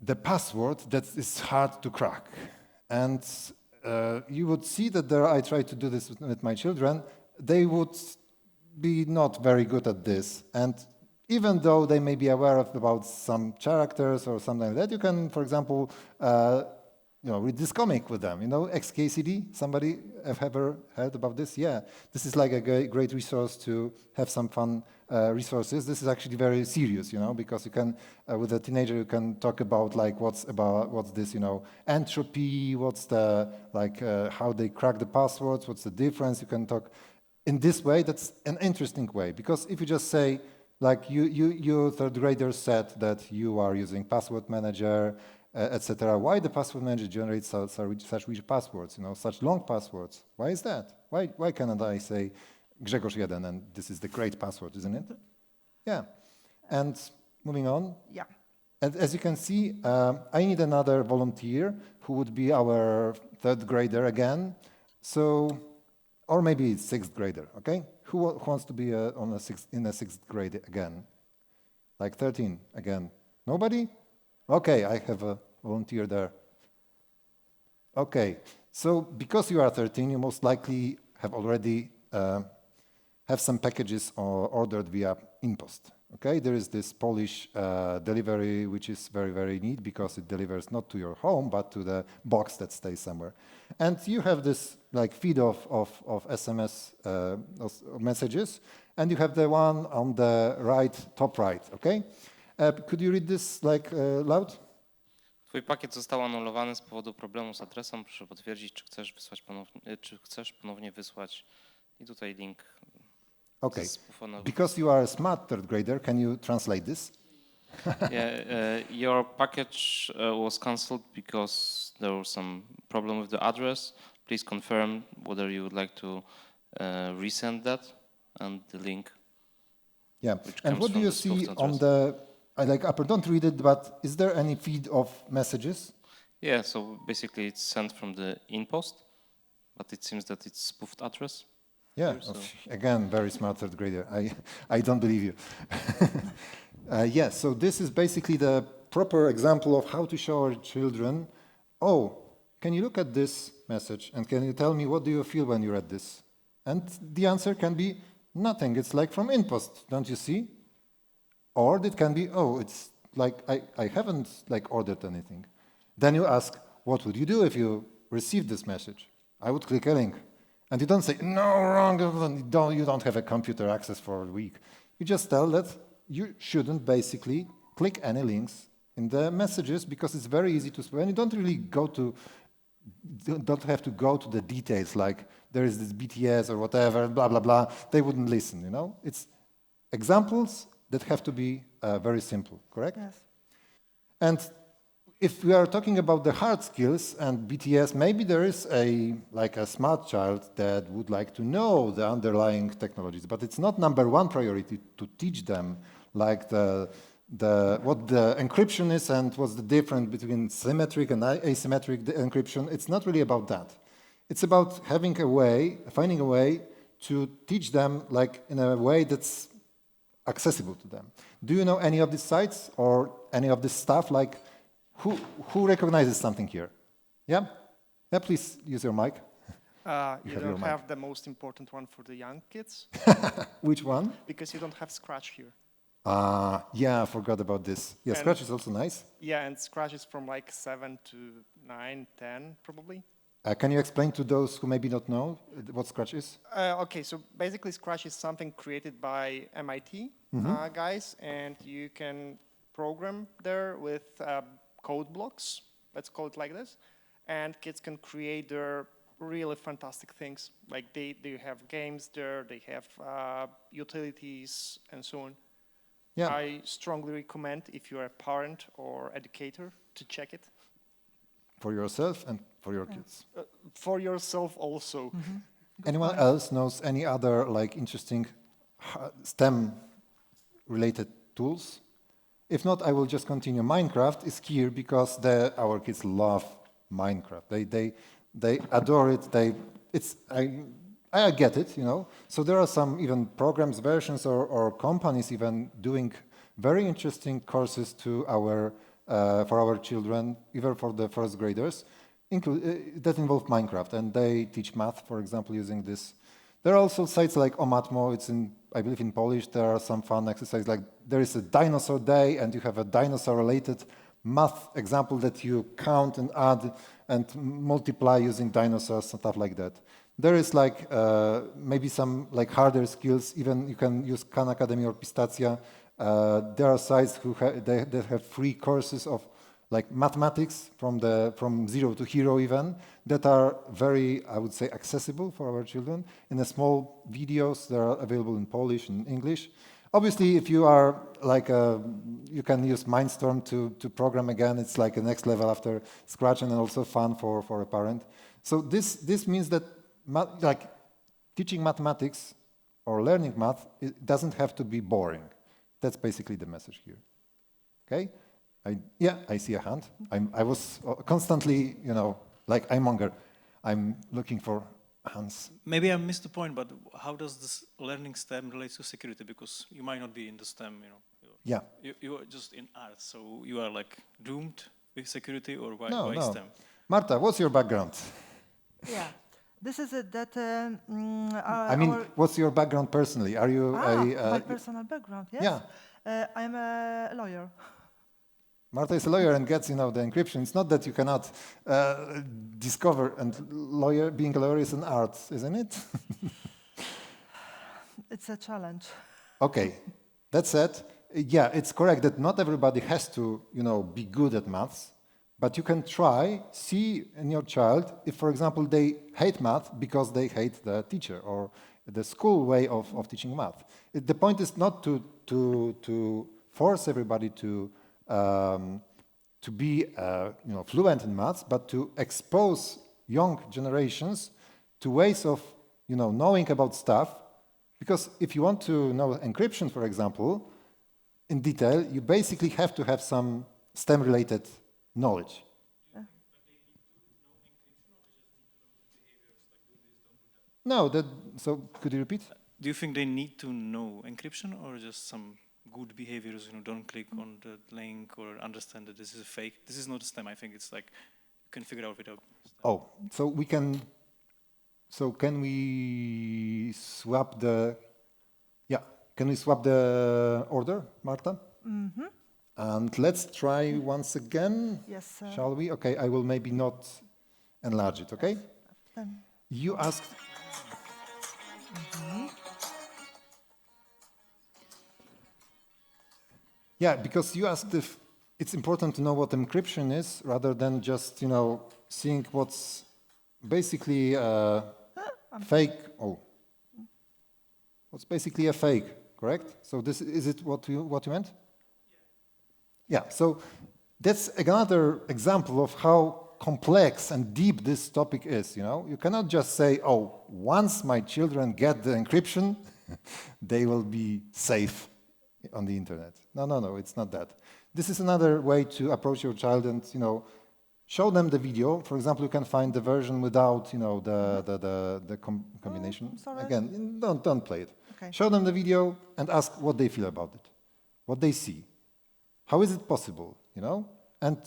The password that is hard to crack. And you would see that I try to do this with my children, they would be not very good at this. And even though they may be aware about some characters or something like that, you can, for example, read this comic with them. XKCD, somebody have ever heard about this? Yeah, this is like a great resource to have some fun resources. This is actually very serious, because you can, with a teenager, you can talk about what's this, entropy, what's the, how they crack the passwords, what's the difference. You can talk in this way. That's an interesting way, because if you just say, you third graders said that you are using password manager, etc. Why the password manager generates such rich passwords, such long passwords? Why is that? Why cannot I say Grzegorz 1 and this is the great password, isn't it? Yeah. And moving on. Yeah. And as you can see, I need another volunteer who would be our third grader again. So, or maybe sixth grader, okay? Who wants to be in a sixth grade again? 13 again. Nobody? Okay, I have a volunteer there. Okay, so because you are 13, you most likely have already have some packages ordered via InPost. Okay, there is this Polish delivery, which is very, very neat because it delivers not to your home, but to the box that stays somewhere. And you have this feed of SMS messages, and you have the one on the top right, okay? Could you read this loud? Twój pakiet został anulowany z powodu problemu z adresem. Proszę potwierdzić, czy chcesz ponownie wysłać. I tutaj link. Okay. Because you are a smart third grader, can you translate this? Your package was cancelled because there was some problem with the address. Please confirm whether you would like to resend that and the link. Yeah. And what do you see on the I like upper, don't read it, but is there any feed of messages? Yeah, so basically it's sent from the InPost, but it seems that it's spoofed address. Yeah, Here, so- again, very smart third grader. I don't believe you. Yes, so this is basically the proper example of how to show our children, oh, can you look at this message and can you tell me what do you feel when you read this? And the answer can be nothing. It's like from InPost, don't you see? Or it can be, oh, it's like I haven't like ordered anything. Then you ask, what would you do if you received this message? I would click a link. And you don't say, no, wrong, you don't have a computer access for a week. You just tell that you shouldn't basically click any links in the messages because it's very easy to spam. And you don't really don't have to go to the details like there is this BTS or whatever, blah, blah, blah. They wouldn't listen, you know? It's examples that have to be very simple, correct? Yes. And if we are talking about the hard skills and BTS, maybe there is a smart child that would like to know the underlying technologies, but it's not number one priority to teach them like what the encryption is and what's the difference between symmetric and asymmetric encryption. It's not really about that. It's about finding a way to teach them like in a way that's accessible to them. Do you know any of these sites or any of this stuff? Like who recognizes something here? Yeah? Yeah, please use your mic. You don't have the most important one for the young kids. Which one? Because you don't have Scratch here. Yeah, I forgot about this. Yeah, And- Scratch is also nice. Yeah, and Scratch is from like 7 to 9, 10 probably. Can you explain to those who maybe don't know what Scratch is? Okay, so basically Scratch is something created by MIT guys, and you can program there with code blocks, let's call it like this, and kids can create their really fantastic things. Like they have games there, they have utilities and so on. Yeah. I strongly recommend if you're a parent or educator to check it. For yourself and for your kids. For yourself also. Anyone else knows any other like interesting STEM-related tools? If not, I will just continue. Minecraft is here because our kids love Minecraft. They adore it. I get it, you know. So there are some even programs, versions, or companies even doing very interesting courses to for our children, even for the first graders, that involve Minecraft, and they teach math, for example, using this. There are also sites like Omatmo. It's I believe in Polish. There are some fun exercises like there is a dinosaur day, and you have a dinosaur-related math example that you count and add and multiply using dinosaurs and stuff like that. There is like maybe some like harder skills. Even you can use Khan Academy or Pistacia. There are sites that have free courses of like mathematics from zero to hero even that are very, I would say, accessible for our children. In the small videos, they are available in Polish and English. Obviously, if you are like you can use Mindstorm to program again. It's like a next level after Scratch and also fun for a parent. So this means that like teaching mathematics or learning math, it doesn't have to be boring. That's basically the message here. Okay? I see a hand. I was constantly, you know, like I'm looking for hands. Maybe I missed the point, but how does this learning STEM relate to security? Because you might not be in the STEM, you know. Yeah. You are just in art, so you are like doomed with security, or why No. STEM? Marta, what's your background? Yeah. This is it that I mean, what's your background personally? Are you my personal background, yes. Yeah. I'm a lawyer. Marta is a lawyer and gets, you know, the encryption. It's not that you cannot discover, and being a lawyer is an art, isn't it? It's a challenge. Okay, that said, yeah, it's correct that not everybody has to, you know, be good at maths, but you can see in your child if, for example, they hate math because they hate the teacher or the school way of teaching math. The point is not to force everybody to be you know, fluent in maths, but to expose young generations to ways of, you know, knowing about stuff. Because if you want to know encryption, for example, in detail, you basically have to have some STEM-related knowledge. No, so could you repeat? Do you think they need to know encryption or just some good behaviors, don't click on the link or understand that this is a fake? This is not a STEM, I think it's like you can figure it out without STEM. Oh, can we swap the order, Marta? Mm-hmm. And let's try once again. Yes, sir. Shall we? Okay, I will maybe not enlarge it, okay? You asked... Yeah, because you asked if it's important to know what encryption is rather than just, seeing what's basically fake. Oh, what's basically a fake, correct? So is it what you meant? Yeah. So that's another example of how complex and deep this topic is. You cannot just say, "Oh, once my children get the encryption, they will be safe on the internet." No, it's not that. This is another way to approach your child and, show them the video. For example, you can find the version without, the combination. Sorry. Again, don't play it. Okay. Show them the video and ask what they feel about it, what they see. How is it possible, And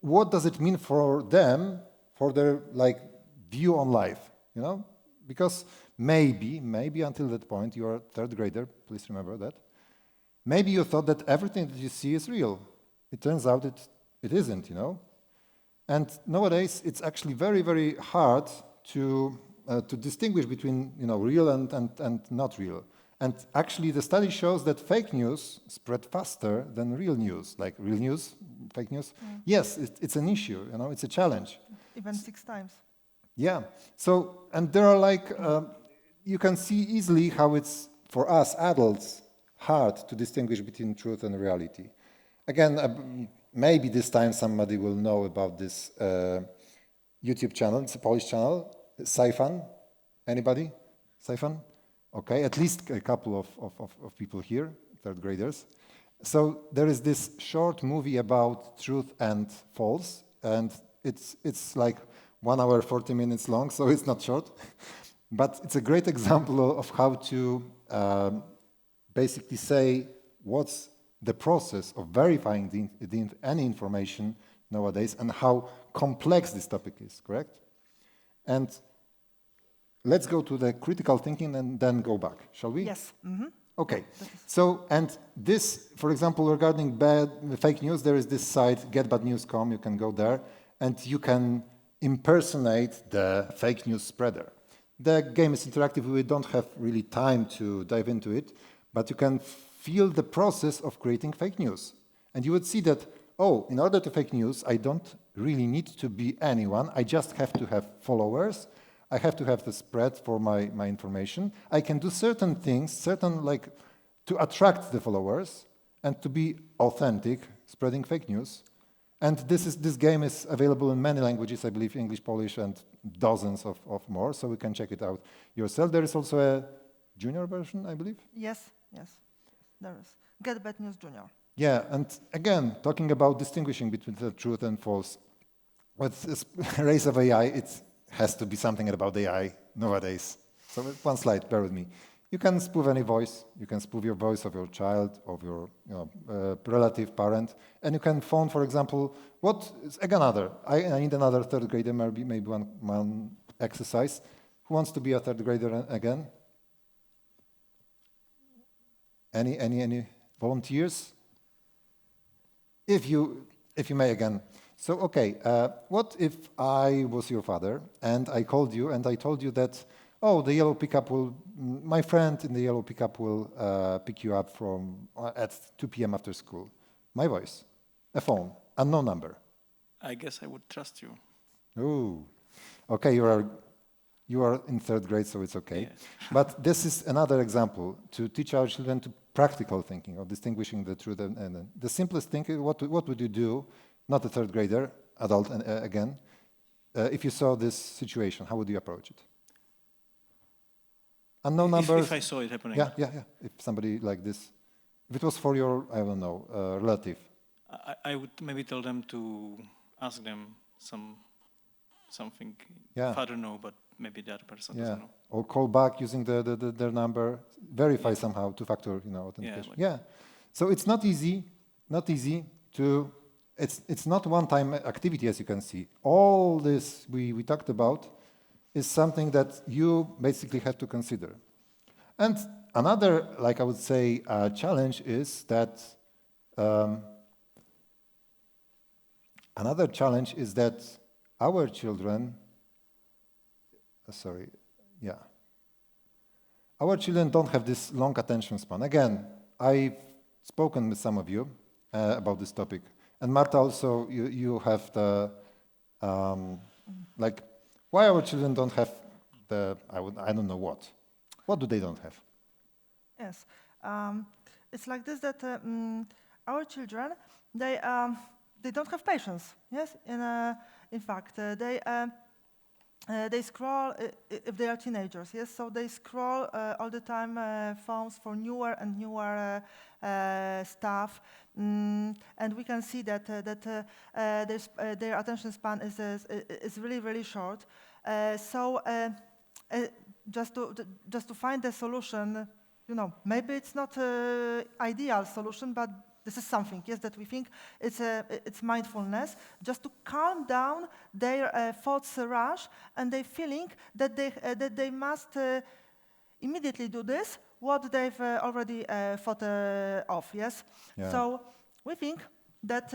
what does it mean for them, for their, view on life, Because maybe until that point, you are a third grader, please remember that. Maybe you thought that everything that you see is real. It turns out it isn't, And nowadays, it's actually very, very hard to distinguish between, real and not real. And actually, the study shows that fake news spread faster than real news. Like real news, fake news. Yes, it's an issue, it's a challenge. Even 6 times. Yeah. So, and there are you can see easily how it's, for us adults, hard to distinguish between truth and reality. Again, maybe this time somebody will know about this YouTube channel. It's a Polish channel, Sci-Fan. Anybody? Sci-Fan? Okay, at least a couple of people here, third graders. So there is this short movie about truth and false, and it's like 1 hour, 40 minutes long, so it's not short. But it's a great example of how to basically say what's the process of verifying any information nowadays and how complex this topic is, correct? And let's go to the critical thinking and then go back, shall we? Yes. Mm-hmm. Okay. So, and this, for example, regarding fake news, there is this site, getbadnews.com, you can go there, and you can impersonate the fake news spreader. The game is interactive, we don't have really time to dive into it, but you can feel the process of creating fake news. And you would see that, oh, in order to fake news, I don't really need to be anyone. I just have to have followers. I have to have the spread for my information. I can do certain things, to attract the followers and to be authentic, spreading fake news. And this game is available in many languages, I believe English, Polish, and dozens of more, so we can check it out yourself. There is also a junior version, I believe? Yes, there is. Get Bad News Junior. Yeah, and again, talking about distinguishing between the truth and false. With this race of AI, it has to be something about AI nowadays. So one slide, bear with me. You can spoof any voice. You can spoof your voice of your child, of your relative, parent, and you can phone, for example, I need another third grader, maybe one exercise. Who wants to be a third grader again? Any volunteers? If you may again. So, okay, what if I was your father and I called you and I told you that, oh, the yellow pickup my friend in the yellow pickup will pick you up at 2 p.m. after school. My voice, a phone, unknown number. I guess I would trust you. Ooh, okay, you are in third grade, so it's okay. Yes. But this is another example to teach our children to practical thinking of distinguishing the truth and the simplest thing. What would you do? Not a third grader, adult again. If you saw this situation, how would you approach it? Unknown numbers. If I saw it happening. Yeah. If somebody like this If it was for your, I don't know, relative. I would maybe tell them to ask them something. Yeah. Father know, but maybe the other person doesn't know. Or call back using their number, verify somehow, two-factor, authentication. Yeah, So it's not easy to. It's not one-time activity, as you can see. All this we talked about is something that you basically have to consider. And another, like I would say, challenge is that. Another challenge is that our children. Our children don't have this long attention span. Again, I've spoken with some of you about this topic. And Marta, also, you have the, why our children don't have I don't know what. What do they don't have? Yes. It's like this that our children, they don't have patience. Yes. In fact, they scroll if they are teenagers. Yes. So they scroll all the time phones for newer and newer stuff, and we can see that their attention span is really, really short. Just to find a solution, maybe it's not an ideal solution, but this is something, yes, that we think it's mindfulness, just to calm down their thoughts rush and their feeling that they must immediately do this, what they've already thought of, yes? Yeah. So we think that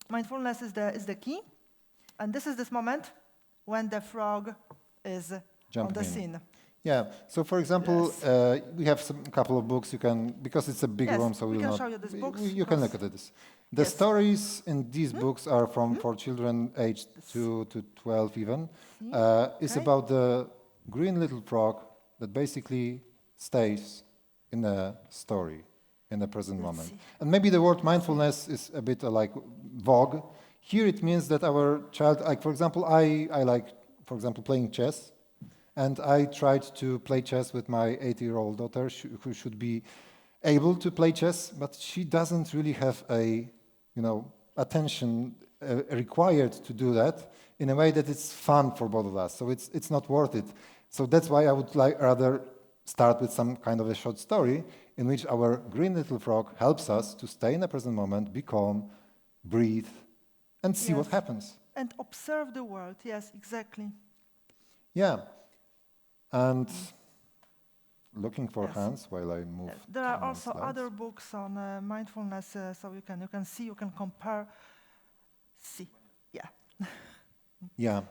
mindfulness is the key, and this is this moment when the frog is on the scene. Yeah. So, for example, we have a couple of books you can, because it's a big room, so we can show you these books. You can look at this. The stories in these books are for children aged 2 to 12 even. It's about the green little frog that basically stays in a story in the present moment. And maybe the word mindfulness is a bit like vogue. Here it means that our child, like for example, I like, for example, playing chess. And I tried to play chess with my 8-year-old daughter, who should be able to play chess, but she doesn't really have attention required to do that in a way that it's fun for both of us. So it's not worth it. So that's why I would rather start with some kind of a short story in which our green little frog helps us to stay in the present moment, be calm, breathe, and see what happens. And observe the world. Yes, exactly. Yeah. And looking for hands while I move. There are also slides. other books on mindfulness, so you can see, you can compare. See, yeah. Yeah,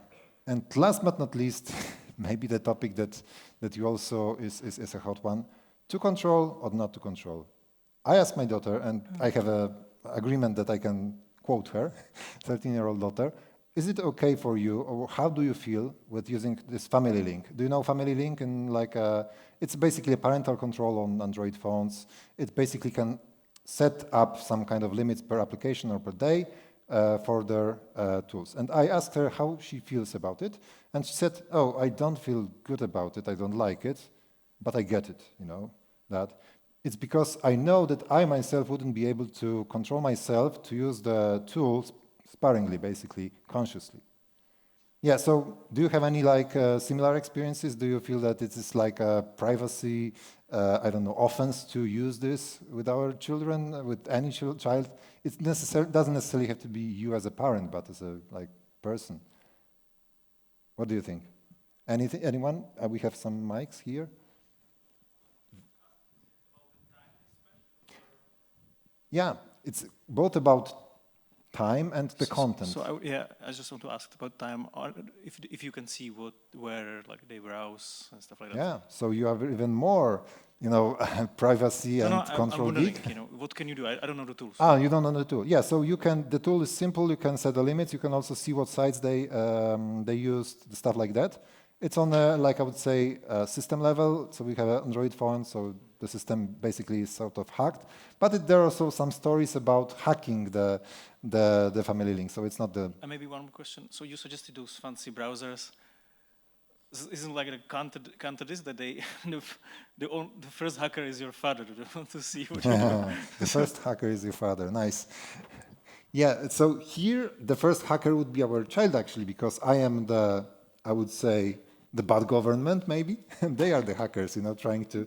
and last but not least, maybe the topic that you also is a hot one: to control or not to control. I asked my daughter, and I have an agreement that I can quote her, 13-year-old daughter. Is it okay for you, or how do you feel with using this Family Link? Do you know Family Link? And it's basically a parental control on Android phones. It basically can set up some kind of limits per application or per day for their tools. And I asked her how she feels about it, and she said, "Oh, I don't feel good about it. I don't like it, but I get it. That it's because I know that I myself wouldn't be able to control myself to use the tools." Sparingly, basically, consciously. Yeah, so do you have any similar experiences? Do you feel that it is like a privacy, offense to use this with our children, with any child? It doesn't necessarily have to be you as a parent, but as a person. What do you think? Anyone? We have some mics here. Yeah, it's both about time and the content. So I just want to ask about time. If you can see where they browse and stuff like that. Yeah, so you have even more, privacy and control geek. What can you do? I don't know the tools. You don't know the tool. Yeah, so the tool is simple. You can set the limits. You can also see what sites they use, stuff like that. It's on I would say, system level. So we have an Android phone, so the system basically is sort of hacked. But there are also some stories about hacking the Family Link. So it's not the. And maybe one more question. So you suggested those fancy browsers. isn't like a counter this that they the first hacker is your father. They want to see what you're doing. The first hacker is your father. Nice. Yeah. So here, the first hacker would be our child, actually, because I am I would say, the bad government, maybe. And they are the hackers, trying to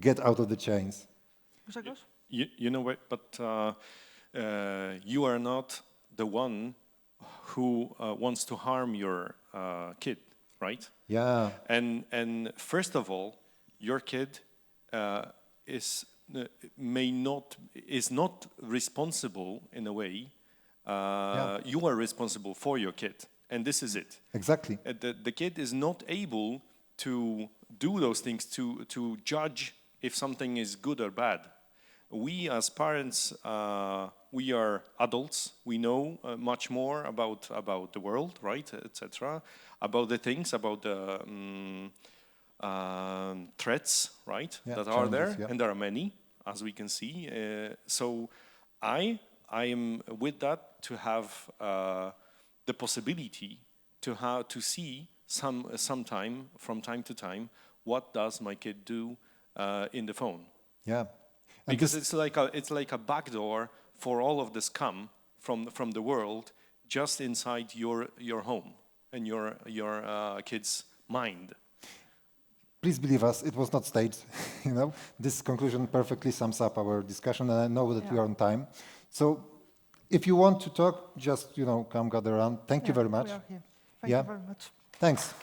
get out of the chains. Grzegorz? You know what? But you are not the one who wants to harm your kid, right? Yeah. And first of all, your kid is not responsible in a way. You are responsible for your kid, and this is it. Exactly. The kid is not able to do those things to judge if something is good or bad. We as parents, we are adults. We know much more about the world, right, etc. About the things, about the threats, right, that are there, and there are many, as we can see. So I am with that to have the possibility to see sometime from time to time what does my kid do in the phone. Yeah. Because it's like a backdoor for all of the scum from the world just inside your home and your kid's mind. Please believe us, it was not staged. This conclusion perfectly sums up our discussion, and I know that we are on time. So, if you want to talk, just come gather around. Thank you very much. We are here. Thank you very much. Thanks.